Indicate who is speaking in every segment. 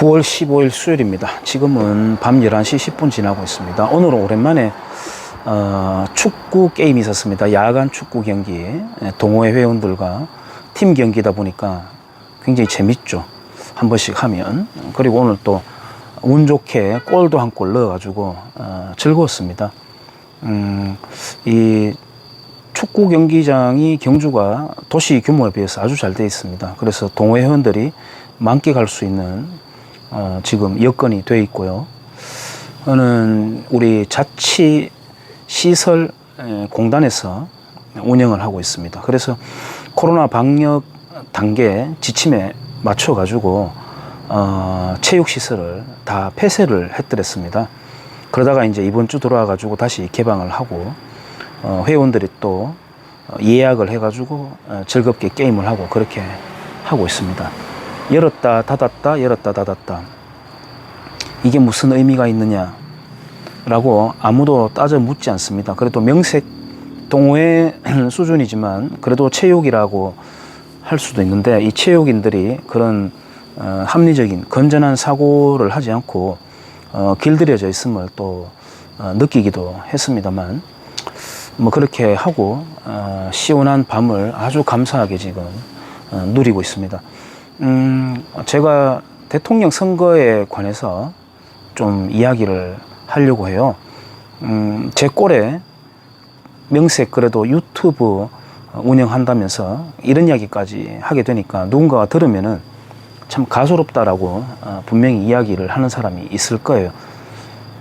Speaker 1: 9월 15일 수요일입니다. 지금은 밤 11시 10분 지나고 있습니다. 오늘은 오랜만에 축구 게임이 있었습니다. 야간 축구 경기, 동호회 회원들과 팀 경기다 보니까 굉장히 재밌죠. 한 번씩 하면. 그리고 오늘 또 운 좋게 골도 한 골 넣어가지고 즐거웠습니다. 이 축구 경기장이 경주가 도시 규모에 비해서 아주 잘 되어 있습니다. 그래서 동호회 회원들이 만끽할 수 있는 지금 여건이 되어 있고요. 저는 우리 자치시설공단에서 운영을 하고 있습니다. 그래서 코로나 방역 단계 지침에 맞춰 가지고 체육시설을 다 폐쇄를 해드렸습니다. 그러다가 이제 이번 주 들어와 가지고 다시 개방을 하고 회원들이 또 예약을 해 가지고 즐겁게 게임을 하고 그렇게 하고 있습니다. 열었다 닫았다 열었다 닫았다, 이게 무슨 의미가 있느냐 라고 아무도 따져 묻지 않습니다. 그래도 명색 동호회 수준이지만 그래도 체육이라고 할 수도 있는데, 이 체육인들이 그런 합리적인 건전한 사고를 하지 않고 길들여져 있음을 또 느끼기도 했습니다만, 뭐 그렇게 하고 시원한 밤을 아주 감사하게 지금 누리고 있습니다. 제가 대통령 선거에 관해서 좀 이야기를 하려고 해요. 제 꼴에 명색 그래도 유튜브 운영한다면서 이런 이야기까지 하게 되니까 누군가가 들으면은 참 가소롭다라고 분명히 이야기를 하는 사람이 있을 거예요.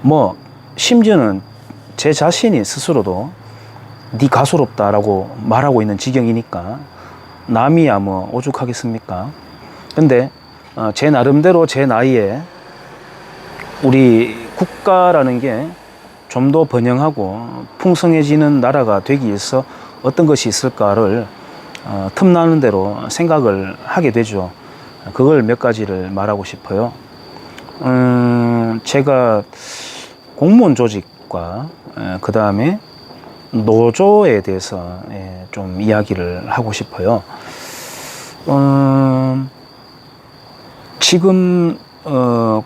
Speaker 1: 뭐 심지어는 제 자신이 스스로도 네 가소롭다라고 말하고 있는 지경이니까 남이야 뭐 오죽하겠습니까? 근데 제 나름대로 제 나이에 우리 국가라는 게 좀 더 번영하고 풍성해지는 나라가 되기 위해서 어떤 것이 있을까를 틈나는 대로 생각을 하게 되죠. 그걸 몇 가지를 말하고 싶어요. 제가 공무원 조직과 그 다음에 노조에 대해서 좀 이야기를 하고 싶어요. 지금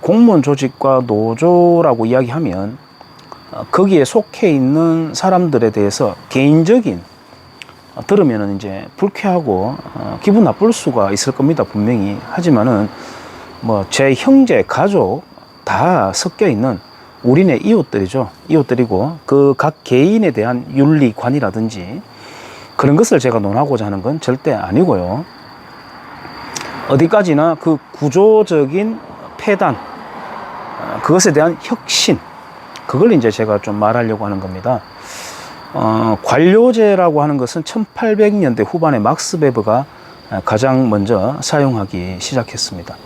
Speaker 1: 공무원 조직과 노조라고 이야기하면 거기에 속해 있는 사람들에 대해서 개인적인 들으면은 이제 불쾌하고 기분 나쁠 수가 있을 겁니다, 분명히. 하지만은 뭐 제 형제 가족 다 섞여 있는 우리네 이웃들이죠. 이웃들이고 그 각 개인에 대한 윤리관이라든지 그런 것을 제가 논하고자 하는 건 절대 아니고요. 어디까지나 그 구조적인 폐단, 그것에 대한 혁신, 그걸 이제 제가 좀 말하려고 하는 겁니다. 관료제라고 하는 것은 1800년대 후반에 막스 베버가 가장 먼저 사용하기 시작했습니다.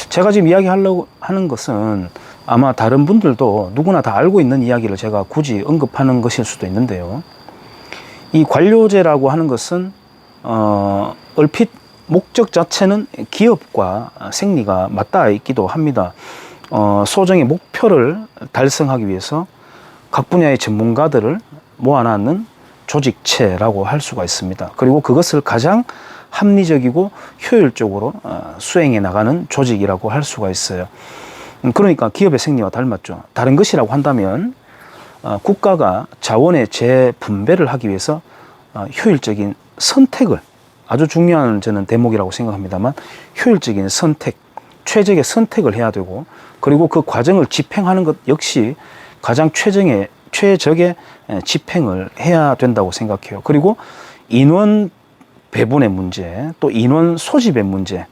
Speaker 1: 제가 지금 이야기하려고 하는 것은 아마 다른 분들도 누구나 다 알고 있는 이야기를 제가 굳이 언급하는 것일 수도 있는데요. 이 관료제라고 하는 것은 얼핏 목적 자체는 기업과 생리가 맞닿아 있기도 합니다. 소정의 목표를 달성하기 위해서 각 분야의 전문가들을 모아놓는 조직체라고 할 수가 있습니다. 그리고 그것을 가장 합리적이고 효율적으로 수행해 나가는 조직이라고 할 수가 있어요. 그러니까 기업의 생리와 닮았죠. 다른 것이라고 한다면 국가가 자원의 재분배를 하기 위해서 효율적인 선택을, 아주 중요한 저는 대목이라고 생각합니다만, 효율적인 선택, 최적의 선택을 해야 되고, 그리고 그 과정을 집행하는 것 역시 가장 최적의 집행을 해야 된다고 생각해요. 그리고 인원 배분의 문제, 또 인원 소집의 문제,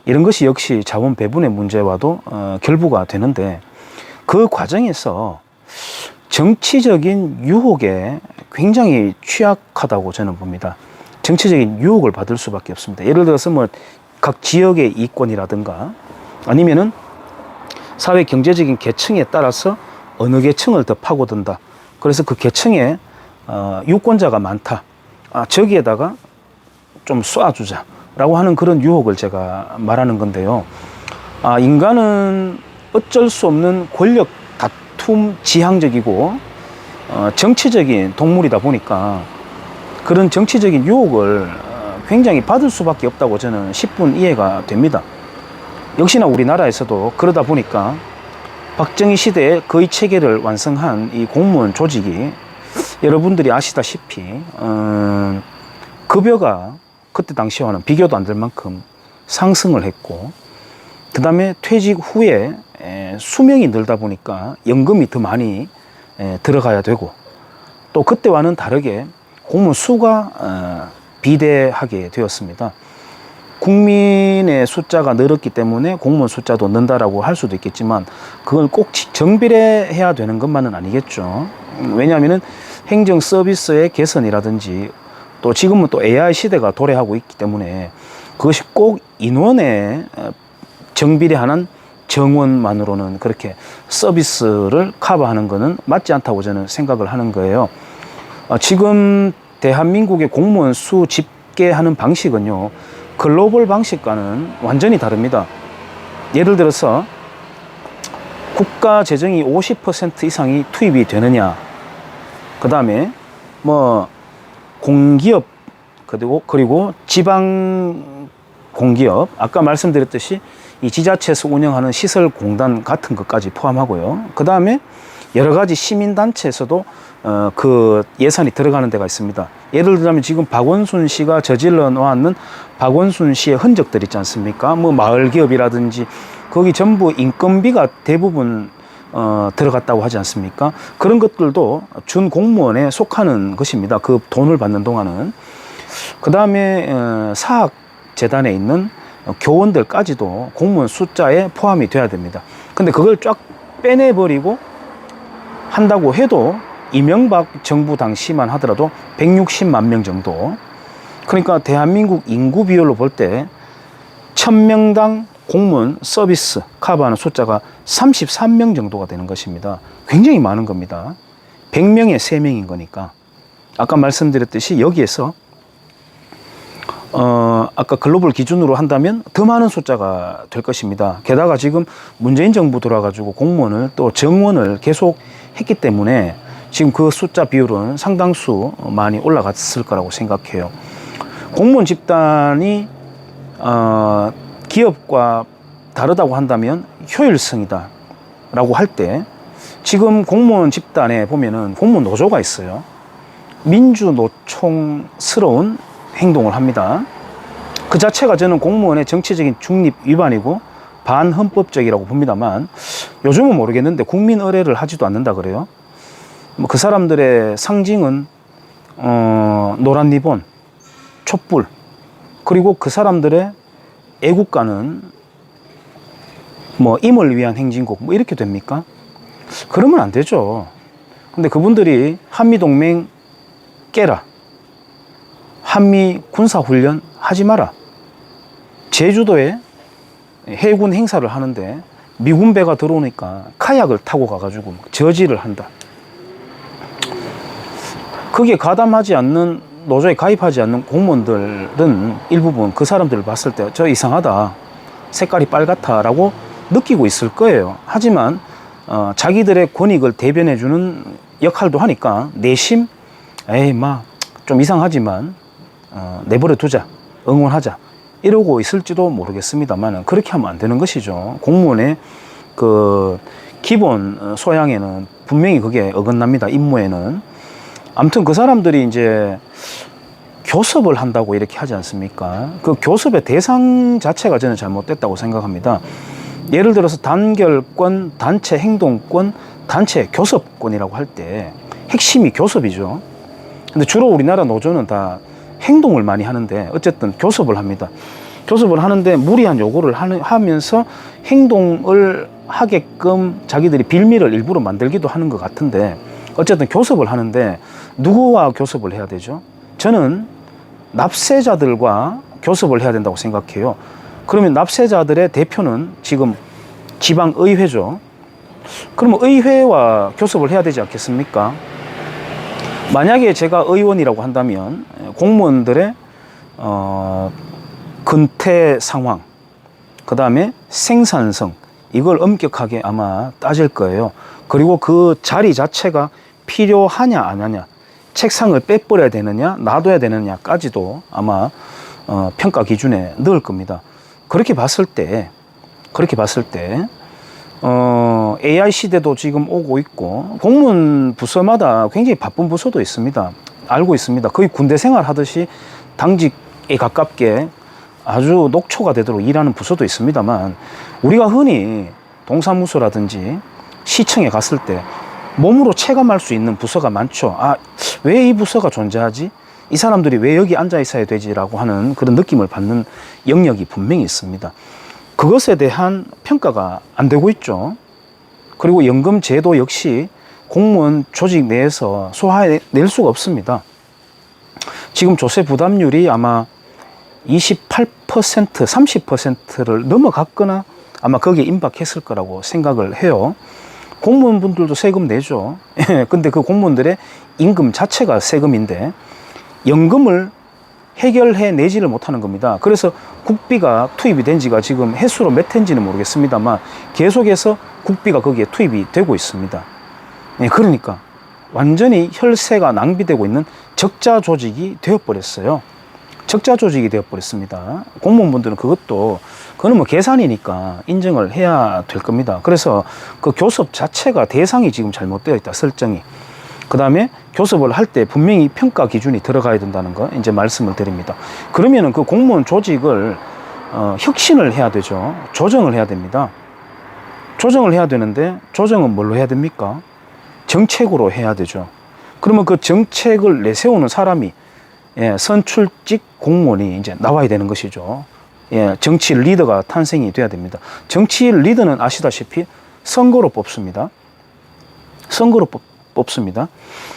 Speaker 1: 이런 것이 역시 자원 배분의 문제와도 결부가 되는데, 그 과정에서 정치적인 유혹에 굉장히 취약하다고 저는 봅니다. 정치적인 유혹을 받을 수밖에 없습니다. 예를 들어서 뭐 각 지역의 이권이라든가 아니면은 사회 경제적인 계층에 따라서 어느 계층을 더 파고든다. 그래서 그 계층에 유권자가 많다. 저기에다가 좀 쏴주자 라고 하는 그런 유혹을 제가 말하는 건데요. 인간은 어쩔 수 없는 권력 다툼 지향적이고 정치적인 동물이다 보니까 그런 정치적인 유혹을 굉장히 받을 수밖에 없다고 저는 10분 이해가 됩니다. 역시나 우리나라에서도 그러다 보니까 박정희 시대에 거의 체계를 완성한 이 공무원 조직이 여러분들이 아시다시피 급여가 그때 당시와는 비교도 안 될 만큼 상승을 했고, 그 다음에 퇴직 후에 수명이 늘다 보니까 연금이 더 많이 들어가야 되고, 또 그때와는 다르게 공무원 수가 비대하게 되었습니다. 국민의 숫자가 늘었기 때문에 공무원 숫자도 는다라고 할 수도 있겠지만, 그건 꼭 정비례해야 되는 것만은 아니겠죠. 왜냐하면 행정 서비스의 개선이라든지, 또 지금은 또 AI 시대가 도래하고 있기 때문에 그것이 꼭 인원에 정비례하는 정원만으로는 그렇게 서비스를 커버하는 것은 맞지 않다고 저는 생각을 하는 거예요. 지금 대한민국의 공무원 수 집계하는 방식은요, 글로벌 방식과는 완전히 다릅니다. 예를 들어서 국가 재정이 50% 이상이 투입이 되느냐, 그 다음에 뭐 공기업, 그리고 지방 공기업, 아까 말씀드렸듯이 이 지자체에서 운영하는 시설공단 같은 것까지 포함하고요. 그 다음에 여러 가지 시민단체에서도 그 예산이 들어가는 데가 있습니다. 예를 들자면 지금 박원순 씨가 저질러 놓았는 박원순 씨의 흔적들 있지 않습니까? 뭐 마을기업이라든지 거기 전부 인건비가 대부분 들어갔다고 하지 않습니까? 그런 것들도 준 공무원에 속하는 것입니다. 그 돈을 받는 동안은. 그 다음에 사학재단에 있는 교원들까지도 공무원 숫자에 포함이 돼야 됩니다. 근데 그걸 쫙 빼내버리고 한다고 해도 이명박 정부 당시만 하더라도 160만 명 정도. 그러니까 대한민국 인구 비율로 볼 때 1000명당 공무원 서비스 커버하는 숫자가 33명 정도가 되는 것입니다. 굉장히 많은 겁니다. 100명에 3명인 거니까. 아까 말씀드렸듯이 여기에서 아까 글로벌 기준으로 한다면 더 많은 숫자가 될 것입니다. 게다가 지금 문재인 정부 들어와가지고 공무원을 또 정원을 계속 했기 때문에 지금 그 숫자 비율은 상당수 많이 올라갔을 거라고 생각해요. 공무원 집단이 기업과 다르다고 한다면 효율성이다 라고 할 때, 지금 공무원 집단에 보면은 공무원 노조가 있어요. 민주노총스러운 행동을 합니다. 그 자체가 저는 공무원의 정치적인 중립 위반이고 반헌법적이라고 봅니다만, 요즘은 모르겠는데 국민 의례를 하지도 않는다 그래요. 뭐 그 사람들의 상징은 노란 리본, 촛불, 그리고 그 사람들의 애국가는 뭐 임을 위한 행진곡, 뭐 이렇게 됩니까? 그러면 안 되죠. 근데 그분들이 한미동맹 깨라, 한미 군사훈련 하지 마라, 제주도에 해군 행사를 하는데 미군 배가 들어오니까 카약을 타고 가가지고 저지를 한다. 거기에 가담하지 않는, 노조에 가입하지 않는 공무원들은 일부분 그 사람들을 봤을 때 저 이상하다, 색깔이 빨갛다 라고 느끼고 있을 거예요. 하지만 자기들의 권익을 대변해주는 역할도 하니까 내심 에이 좀 이상하지만 내버려 두자, 응원하자 이러고 있을지도 모르겠습니다만, 그렇게 하면 안 되는 것이죠. 공무원의 그 기본 소양에는 분명히 그게 어긋납니다. 임무에는. 아무튼 그 사람들이 이제 교섭을 한다고 이렇게 하지 않습니까? 그 교섭의 대상 자체가 저는 잘못됐다고 생각합니다. 예를 들어서 단결권, 단체 행동권, 단체 교섭권이라고 할 때 핵심이 교섭이죠. 근데 주로 우리나라 노조는 다 행동을 많이 하는데 어쨌든 교섭을 합니다. 교섭을 하는데 무리한 요구를 하면서 행동을 하게끔 자기들이 빌미를 일부러 만들기도 하는 것 같은데, 어쨌든 교섭을 하는데 누구와 교섭을 해야 되죠? 저는 납세자들과 교섭을 해야 된다고 생각해요. 그러면 납세자들의 대표는 지금 지방의회죠. 그러면 의회와 교섭을 해야 되지 않겠습니까? 만약에 제가 의원이라고 한다면 공무원들의 근태 상황, 그 다음에 생산성, 이걸 엄격하게 아마 따질 거예요. 그리고 그 자리 자체가 필요하냐 안 하냐, 책상을 빼버려야 되느냐 놔둬야 되느냐까지도 아마 평가 기준에 넣을 겁니다. 그렇게 봤을 때 그렇게 봤을 때 AI 시대도 지금 오고 있고 공무원 부서마다 굉장히 바쁜 부서도 있습니다. 알고 있습니다. 거의 군대 생활 하듯이 당직에 가깝게 아주 녹초가 되도록 일하는 부서도 있습니다만, 우리가 흔히 동사무소라든지 시청에 갔을 때 몸으로 체감할 수 있는 부서가 많죠. 아, 왜 이 부서가 존재하지? 이 사람들이 왜 여기 앉아 있어야 되지라고 하는 그런 느낌을 받는 영역이 분명히 있습니다. 그것에 대한 평가가 안 되고 있죠. 그리고 연금 제도 역시 공무원 조직 내에서 소화해낼 수가 없습니다. 지금 조세 부담률이 아마 28%, 30%를 넘어갔거나 아마 거기에 임박했을 거라고 생각을 해요. 공무원분들도 세금 내죠. 근데 그 공무원들의 임금 자체가 세금인데 연금을 해결해 내지를 못하는 겁니다. 그래서 국비가 투입이 된 지가 지금 해수로 몇 해인지는 모르겠습니다만 계속해서 국비가 거기에 투입이 되고 있습니다. 그러니까 완전히 혈세가 낭비되고 있는 적자 조직이 되어버렸어요. 적자 조직이 되어버렸습니다. 공무원분들은 그거는 뭐 계산이니까 인정을 해야 될 겁니다. 그래서 그 교섭 자체가 대상이 지금 잘못되어 있다, 설정이. 그 다음에 교섭을 할 때 분명히 평가 기준이 들어가야 된다는 거 이제 말씀을 드립니다. 그러면은 그 공무원 조직을 혁신을 해야 되죠. 조정을 해야 됩니다. 조정을 해야 되는데 조정은 뭘로 해야 됩니까? 정책으로 해야 되죠. 그러면 그 정책을 내세우는 사람이 선출직 공무원이 이제 나와야 되는 것이죠. 정치 리더가 탄생이 돼야 됩니다. 정치 리더는 아시다시피 선거로 뽑습니다. 선거로 뽑습니다.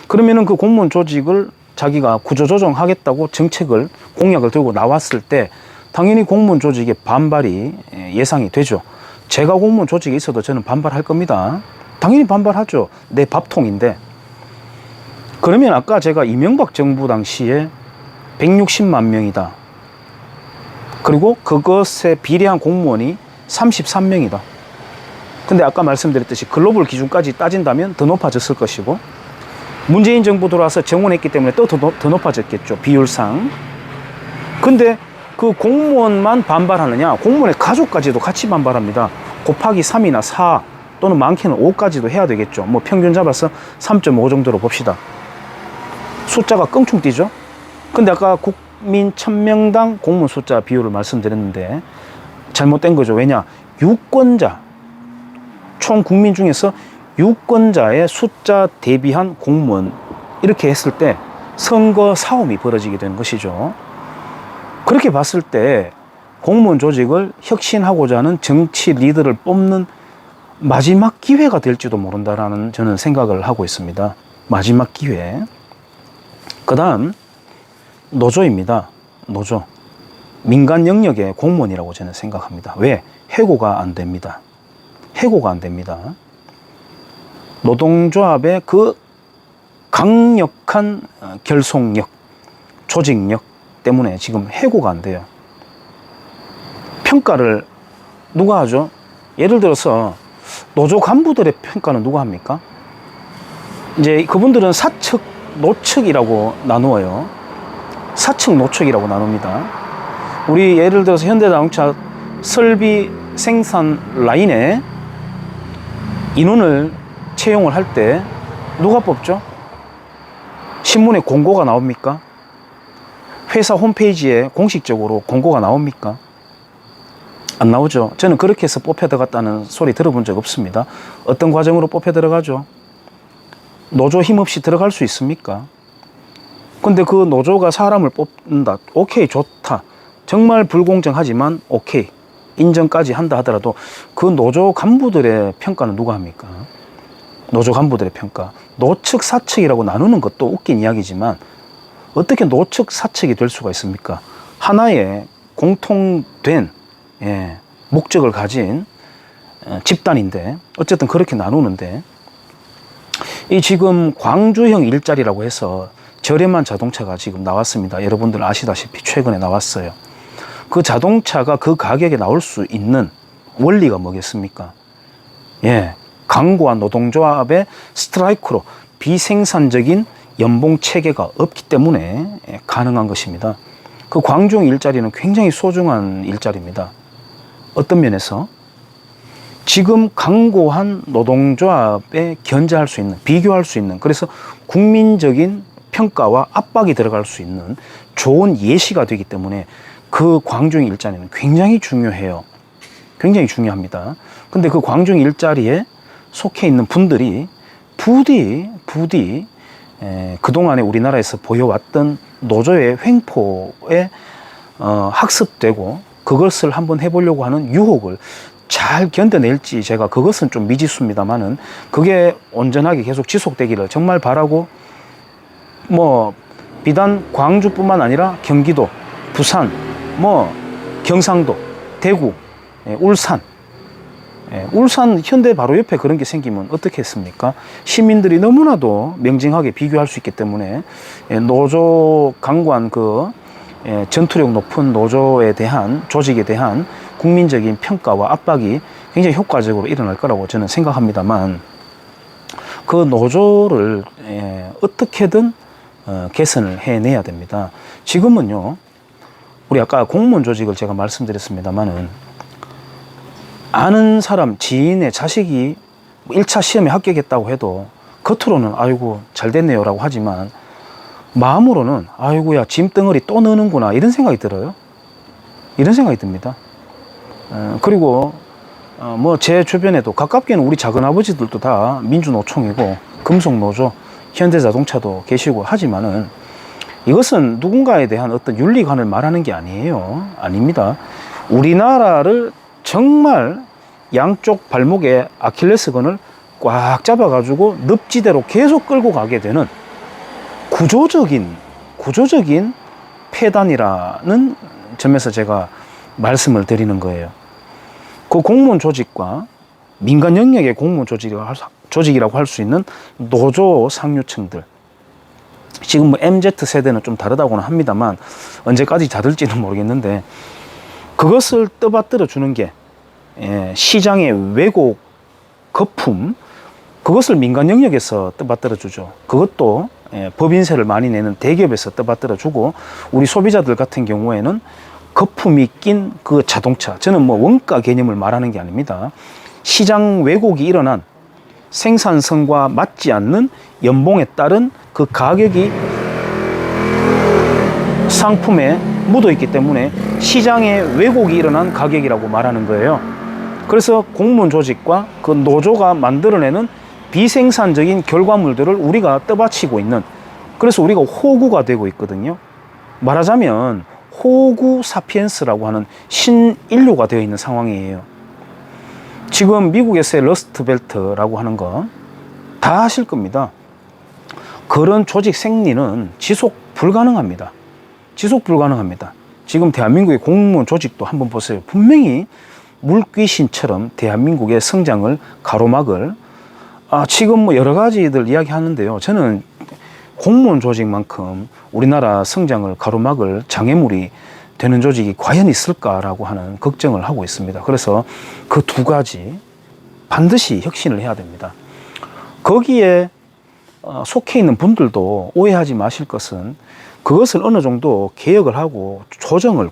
Speaker 1: 그러면은 그 공무원 조직을 자기가 구조조정하겠다고 정책을, 공약을 들고 나왔을 때 당연히 공무원 조직의 반발이 예상이 되죠. 제가 공무원 조직에 있어도 저는 반발할 겁니다. 당연히 반발하죠. 내 밥통인데. 그러면 아까 제가 이명박 정부 당시에 160만 명이다. 그리고 그것에 비례한 공무원이 33명이다. 근데 아까 말씀드렸듯이 글로벌 기준까지 따진다면 더 높아졌을 것이고, 문재인 정부 들어와서 정원했기 때문에 또 더 높아졌겠죠, 비율상. 근데 그 공무원만 반발하느냐? 공무원의 가족까지도 같이 반발합니다. 곱하기 3이나 4 또는 많게는 5까지도 해야 되겠죠. 뭐 평균 잡아서 3.5 정도로 봅시다. 숫자가 껑충 뛰죠. 근데 아까 국민 1000명당 공무원 숫자 비율을 말씀드렸는데 잘못된 거죠. 왜냐? 유권자, 총 국민 중에서 유권자의 숫자 대비한 공무원, 이렇게 했을 때 선거 싸움이 벌어지게 되는 것이죠. 그렇게 봤을 때 공무원 조직을 혁신하고자 하는 정치 리더를 뽑는 마지막 기회가 될지도 모른다라는 저는 생각을 하고 있습니다. 마지막 기회. 그 다음 노조입니다. 노조. 민간 영역의 공무원이라고 저는 생각합니다. 왜? 해고가 안 됩니다. 해고가 안 됩니다. 노동조합의 그 강력한 결속력, 조직력 때문에 지금 해고가 안 돼요. 평가를 누가 하죠? 예를 들어서 노조 간부들의 평가는 누가 합니까? 이제 그분들은 사측, 노측이라고 나누어요. 사측, 노측이라고 나눕니다. 우리 예를 들어서 현대자동차 설비 생산 라인에 인원을 채용을 할 때 누가 뽑죠? 신문에 공고가 나옵니까? 회사 홈페이지에 공식적으로 공고가 나옵니까? 안 나오죠. 저는 그렇게 해서 뽑혀 들어갔다는 소리 들어본 적 없습니다. 어떤 과정으로 뽑혀 들어가죠? 노조 힘없이 들어갈 수 있습니까? 근데 그 노조가 사람을 뽑는다. 오케이, 좋다. 정말 불공정하지만 오케이, 인정까지 한다 하더라도 그 노조 간부들의 평가는 누가 합니까? 노조 간부들의 평가. 노측, 사측이라고 나누는 것도 웃긴 이야기지만 어떻게 노측, 사측이 될 수가 있습니까? 하나의 공통된 목적을 가진 집단인데 어쨌든 그렇게 나누는데, 이 지금 광주형 일자리라고 해서 저렴한 자동차가 지금 나왔습니다. 여러분들 아시다시피 최근에 나왔어요. 그 자동차가 그 가격에 나올 수 있는 원리가 뭐겠습니까? 강고한 노동조합의 스트라이크로 비생산적인 연봉 체계가 없기 때문에 가능한 것입니다. 그 광주형 일자리는 굉장히 소중한 일자리입니다. 어떤 면에서? 지금 강고한 노동조합에 견제할 수 있는, 비교할 수 있는, 그래서 국민적인 평가와 압박이 들어갈 수 있는 좋은 예시가 되기 때문에 그 광중 일자리는 굉장히 중요해요. 굉장히 중요합니다. 근데 그 광중 일자리에 속해 있는 분들이 부디 그동안에 우리나라에서 보여왔던 노조의 횡포에 학습되고 그것을 한번 해보려고 하는 유혹을 잘 견뎌낼지 제가 그것은 좀 미지수입니다만은 그게 온전하게 계속 지속되기를 정말 바라고, 뭐 비단 광주뿐만 아니라 경기도, 부산, 뭐 경상도, 대구, 울산, 울산 현대 바로 옆에 그런 게 생기면 어떻겠습니까? 시민들이 너무나도 명징하게 비교할 수 있기 때문에 노조 강관 전투력 높은 노조에 대한, 조직에 대한 국민적인 평가와 압박이 굉장히 효과적으로 일어날 거라고 저는 생각합니다만, 그 노조를 어떻게든 개선을 해내야 됩니다. 지금은요, 우리 아까 공무원 조직을 제가 말씀드렸습니다만은, 아는 사람, 지인의 자식이 1차 시험에 합격했다고 해도 겉으로는 아이고 잘 됐네요 라고 하지만 마음으로는 아이고야 짐덩어리 또 넣는구나 이런 생각이 들어요. 이런 생각이 듭니다. 그리고 뭐 제 주변에도 가깝게는 우리 작은아버지들도 다 민주노총이고 금속노조, 현대자동차도 계시고 하지만은 이것은 누군가에 대한 어떤 윤리관을 말하는 게 아니에요. 아닙니다. 우리나라를 정말 양쪽 발목에 아킬레스건을 꽉 잡아가지고 늪지대로 계속 끌고 가게 되는 구조적인 폐단이라는 점에서 제가 말씀을 드리는 거예요. 그 공무원 조직과 민간 영역의 공무원 조직이라고 할 수 있는 노조 상류층들, 지금 뭐 MZ세대는 좀 다르다고는 합니다만 언제까지 다를지는 모르겠는데, 그것을 떠받들어 주는 게 시장의 왜곡, 거품, 그것을 민간 영역에서 떠받들어 주죠. 그것도 법인세를 많이 내는 대기업에서 떠받들어 주고, 우리 소비자들 같은 경우에는 거품이 낀 그 자동차, 저는 뭐 원가 개념을 말하는 게 아닙니다. 시장 왜곡이 일어난, 생산성과 맞지 않는 연봉에 따른 그 가격이 상품에 묻어 있기 때문에 시장에 왜곡이 일어난 가격이라고 말하는 거예요. 그래서 공무원 조직과 그 노조가 만들어내는 비생산적인 결과물들을 우리가 떠받치고 있는, 그래서 우리가 호구가 되고 있거든요. 말하자면 호구 사피엔스라고 하는 신인류가 되어 있는 상황이에요. 지금 미국에서의 러스트벨트라고 하는 거 다 아실 겁니다. 그런 조직 생리는 지속 불가능합니다. 지속 불가능합니다. 지금 대한민국의 공무원 조직도 한번 보세요. 분명히 물귀신처럼 대한민국의 성장을 가로막을, 지금 뭐 여러 가지들 이야기하는데요. 저는 공무원 조직만큼 우리나라 성장을 가로막을 장애물이 되는 조직이 과연 있을까라고 하는 걱정을 하고 있습니다. 그래서 그 두 가지 반드시 혁신을 해야 됩니다. 거기에 속해 있는 분들도 오해하지 마실 것은, 그것을 어느 정도 개혁을 하고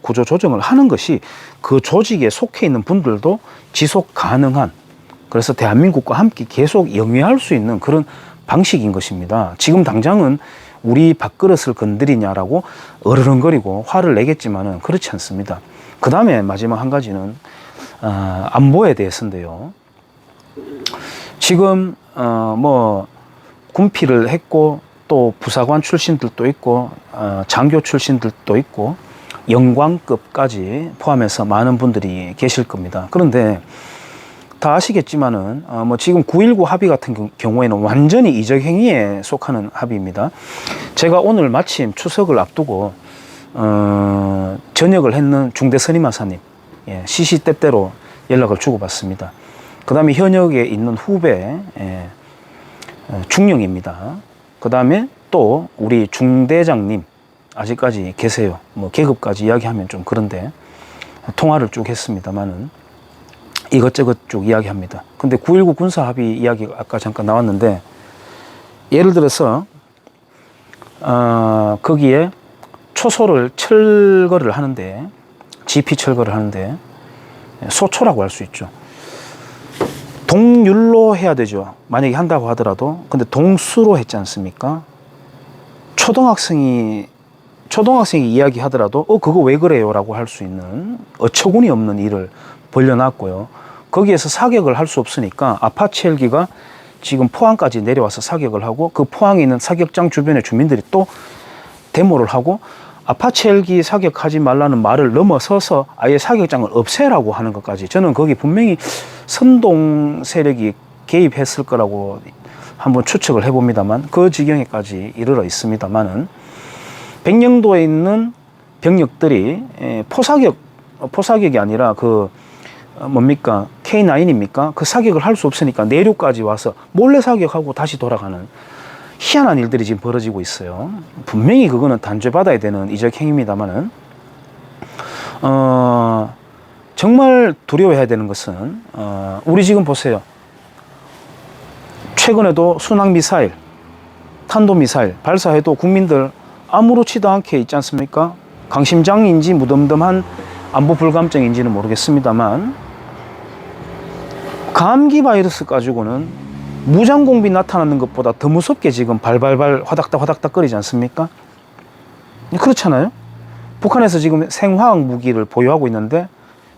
Speaker 1: 구조 조정을 하는 것이 그 조직에 속해 있는 분들도 지속 가능한, 그래서 대한민국과 함께 계속 영위할 수 있는 그런 방식인 것입니다. 지금 당장은 우리 밥그릇을 건드리냐라고 어르렁거리고 화를 내겠지만은 그렇지 않습니다. 그 다음에 마지막 한 가지는 안보에 대해서인데요. 지금 뭐 군필을 했고 또 부사관 출신들도 있고 장교 출신들도 있고 영광급까지 포함해서 많은 분들이 계실 겁니다. 그런데 다 아시겠지만은 뭐 지금 9.19 합의 같은 경우에는 완전히 이적행위에 속하는 합의입니다. 제가 오늘 마침 추석을 앞두고 전역을 했는 중대 선임하사님 시시때때로 연락을 주고받습니다. 그 다음에 현역에 있는 후배 중령입니다. 그 다음에 또 우리 중대장님 아직까지 계세요. 뭐 계급까지 이야기하면 좀 그런데 통화를 쭉 했습니다만은 이것저것 쭉 이야기합니다. 근데 9.19 군사합의 이야기가 아까 잠깐 나왔는데, 예를 들어서 거기에 초소를 철거를 하는데, GP 철거를 하는데, 소초라고 할 수 있죠. 동률로 해야 되죠. 만약에 한다고 하더라도. 근데 동수로 했지 않습니까? 초등학생이 이야기하더라도 그거 왜 그래요? 라고 할 수 있는 어처구니 없는 일을 벌려놨고요. 거기에서 사격을 할 수 없으니까 아파치 헬기가 지금 포항까지 내려와서 사격을 하고 그 포항에 있는 사격장 주변의 주민들이 또 데모를 하고 아파치 헬기 사격하지 말라는 말을 넘어서서 아예 사격장을 없애라고 하는 것까지, 저는 거기 분명히 선동 세력이 개입했을 거라고 한번 추측을 해봅니다만 그 지경에까지 이르러 있습니다만은, 백령도에 있는 병력들이 포사격이 아니라 그 뭡니까 K9입니까? 그 사격을 할 수 없으니까 내륙까지 와서 몰래 사격하고 다시 돌아가는 희한한 일들이 지금 벌어지고 있어요. 분명히 그거는 단죄받아야 되는 이적 행위입니다만은, 정말 두려워해야 되는 것은, 우리 지금 보세요. 최근에도 순항미사일, 탄도미사일 발사해도 국민들 아무렇지도 않게 있지 않습니까? 강심장인지 무덤덤한 안보 불감증인지는 모르겠습니다만, 감기 바이러스 가지고는 무장공비 나타나는 것보다 더 무섭게 지금 발발발 화닥닥 거리지 않습니까? 그렇잖아요. 북한에서 지금 생화학 무기를 보유하고 있는데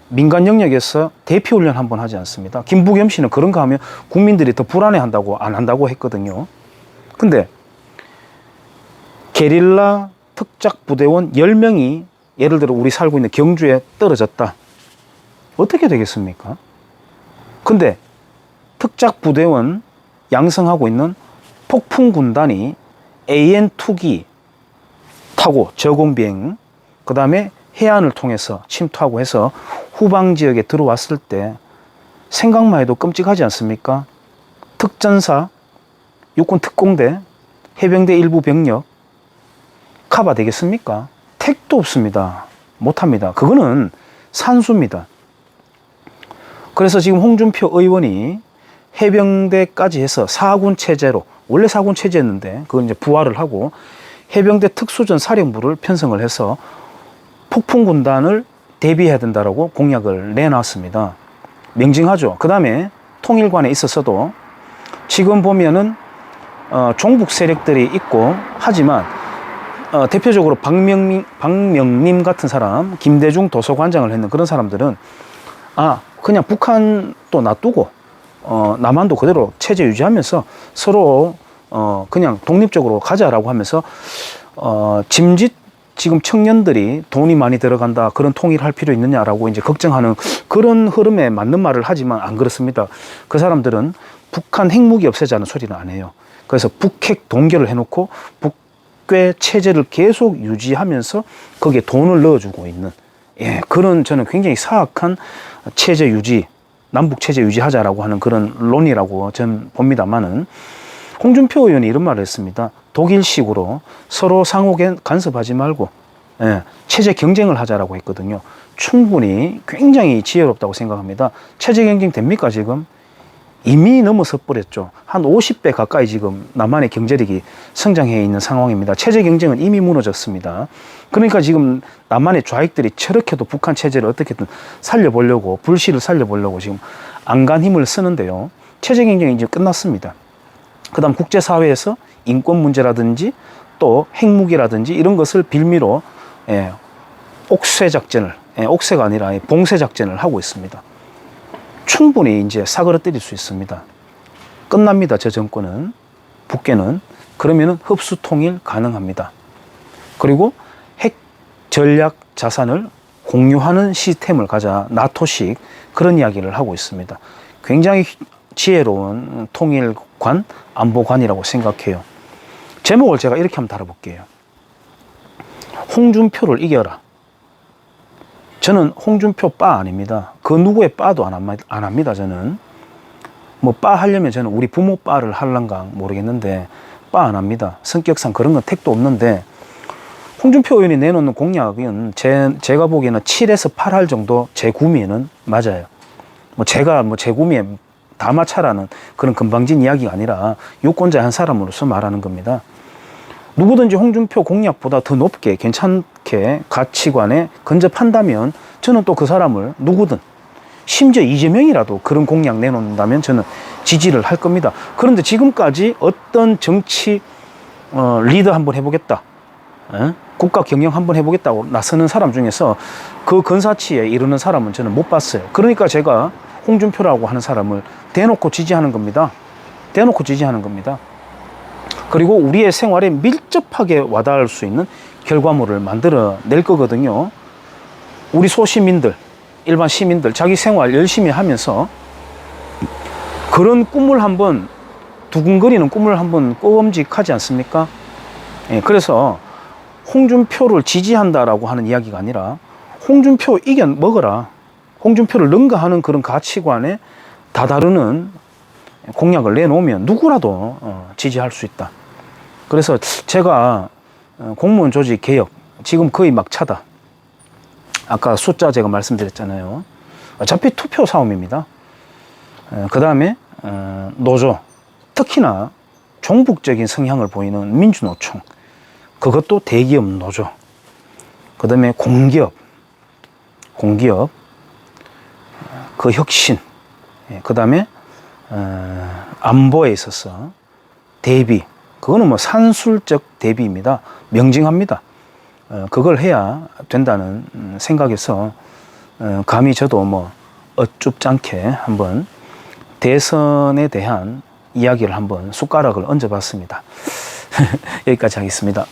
Speaker 1: 민간 영역에서 대피훈련 한번 하지 않습니다. 김부겸 씨는 그런 거 하면 국민들이 더 불안해한다고 안 한다고 했거든요. 근데 게릴라 특작부대원 10명이 예를 들어 우리 살고 있는 경주에 떨어졌다. 어떻게 되겠습니까? 근데 특작부대원 양성하고 있는 폭풍군단이 AN2기 타고 저공비행, 그 다음에 해안을 통해서 침투하고 해서 후방지역에 들어왔을 때 생각만 해도 끔찍하지 않습니까? 특전사, 육군특공대, 해병대 일부 병력 커버 되겠습니까? 택도 없습니다. 못합니다. 그거는 산수입니다. 그래서 지금 홍준표 의원이 해병대까지 해서 4군 체제로, 원래 4군 체제였는데 그건 이제 부활을 하고 해병대 특수전 사령부를 편성을 해서 폭풍군단을 대비해야 된다라고 공약을 내놨습니다. 명징하죠. 그 다음에 통일관에 있어서도 지금 보면은 종북 세력들이 있고 하지만 대표적으로 박명림 같은 사람, 김대중 도서관장을 했는 그런 사람들은 그냥 북한도 놔두고 남한도 그대로 체제 유지하면서 서로 그냥 독립적으로 가자라고 하면서 짐짓 지금 청년들이 돈이 많이 들어간다, 그런 통일할 필요 있느냐라고 이제 걱정하는 그런 흐름에 맞는 말을 하지만 안 그렇습니다. 그 사람들은 북한 핵무기 없애자는 소리는 안 해요. 그래서 북핵 동결을 해놓고 북괴 체제를 계속 유지하면서 거기에 돈을 넣어주고 있는, 그런 저는 굉장히 사악한 체제 유지, 남북 체제 유지하자라고 하는 그런 론이라고 저는 봅니다만은, 홍준표 의원이 이런 말을 했습니다. 독일식으로 서로 상호 간섭하지 말고 체제 경쟁을 하자라고 했거든요. 충분히 굉장히 지혜롭다고 생각합니다. 체제 경쟁 됩니까 지금? 이미 넘어서 버렸죠. 한 50배 가까이 지금 남한의 경제력이 성장해 있는 상황입니다. 체제 경쟁은 이미 무너졌습니다. 그러니까 지금 남한의 좌익들이 저렇게도 북한 체제를 어떻게든 살려보려고, 불씨를 살려보려고 지금 안간 힘을 쓰는데요. 체제 경쟁이 이제 끝났습니다. 그 다음 국제사회에서 인권 문제라든지 또 핵무기라든지 이런 것을 빌미로 옥쇄 작전을, 옥쇄가 아니라 봉쇄 작전을 하고 있습니다. 충분히 이제 사그러뜨릴 수 있습니다. 끝납니다. 저 정권은, 북괴는. 그러면은 흡수 통일 가능합니다. 그리고 핵 전략 자산을 공유하는 시스템을 가자, 나토식 그런 이야기를 하고 있습니다. 굉장히 지혜로운 통일관, 안보관이라고 생각해요. 제목을 제가 이렇게 한번 달아볼게요. 홍준표를 이겨라. 저는 홍준표 빠 아닙니다. 그 누구의 빠도 안 합니다. 저는 뭐 빠 하려면 저는 우리 부모 빠를 할란가 모르겠는데 빠 안 합니다. 성격상 그런 건 택도 없는데, 홍준표 의원이 내놓는 공약은 제가 보기에는 7에서 8할 정도 제 구미에는 맞아요. 제가 제 구미에 다 맞춰라는 그런 건방진 이야기가 아니라 유권자 한 사람으로서 말하는 겁니다. 누구든지 홍준표 공약보다 더 높게 괜찮게 가치관에 근접한다면 저는 또 그 사람을 누구든 심지어 이재명이라도 그런 공약 내놓는다면 저는 지지를 할 겁니다. 그런데 지금까지 어떤 정치 리더 한번 해보겠다, 국가 경영 한번 해보겠다고 나서는 사람 중에서 그 근사치에 이르는 사람은 저는 못 봤어요. 그러니까 제가 홍준표라고 하는 사람을 대놓고 지지하는 겁니다. 대놓고 지지하는 겁니다. 그리고 우리의 생활에 밀접하게 와닿을 수 있는 결과물을 만들어 낼 거거든요. 우리 소시민들, 일반 시민들 자기 생활 열심히 하면서 그런 꿈을 한번, 두근거리는 꿈을 한번 꿔엄직하지 않습니까? 예, 그래서 홍준표를 지지한다라고 하는 이야기가 아니라 홍준표 이겨 먹어라, 홍준표를 능가하는 그런 가치관에 다다르는 공약을 내놓으면 누구라도 지지할 수 있다. 그래서 제가 공무원 조직 개혁 지금 거의 막차다. 아까 숫자 제가 말씀드렸잖아요. 어차피 투표 싸움입니다. 그 다음에 노조, 특히나 종북적인 성향을 보이는 민주노총, 그것도 대기업 노조, 그 다음에 공기업, 그 혁신, 그 다음에 안보에 있어서 대비, 그거는 뭐 산술적 대비입니다. 명징합니다. 그걸 해야 된다는 생각에서 감히 저도 뭐 어쭙잖게 한번 대선에 대한 이야기를 한번 숟가락을 얹어봤습니다. 여기까지 하겠습니다.